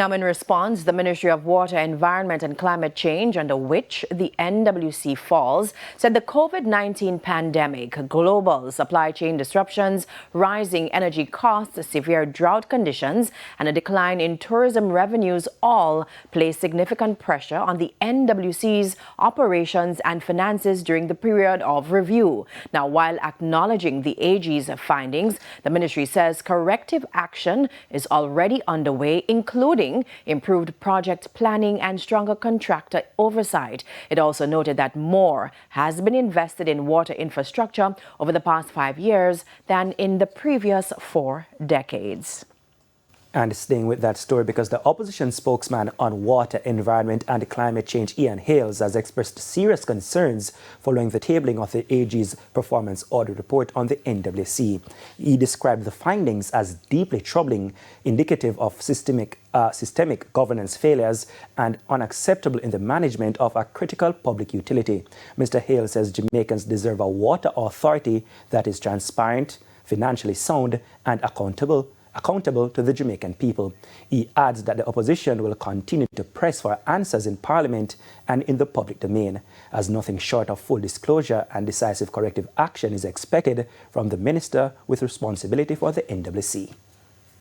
Now, in response, the Ministry of Water, Environment and Climate Change, under which the NWC falls, said the COVID-19 pandemic, global supply chain disruptions, rising energy costs, severe drought conditions, and a decline in tourism revenues all place significant pressure on the NWC's operations and finances during the period of review. Now, while acknowledging the AG's findings, the ministry says corrective action is already underway, including improved project planning and stronger contractor oversight. It also noted that more has been invested in water infrastructure over the past 5 years than in the previous 4 decades. And staying with that story, because the opposition spokesman on water, environment and climate change, Ian Hales, has expressed serious concerns following the tabling of the AG's performance audit report on the NWC. He described the findings as deeply troubling, indicative of systemic governance failures and unacceptable in the management of a critical public utility. Mr. Hales says Jamaicans deserve a water authority that is transparent, financially sound and accountable to the Jamaican people. He adds that the opposition will continue to press for answers in Parliament and in the public domain, as nothing short of full disclosure and decisive corrective action is expected from the minister with responsibility for the NWC.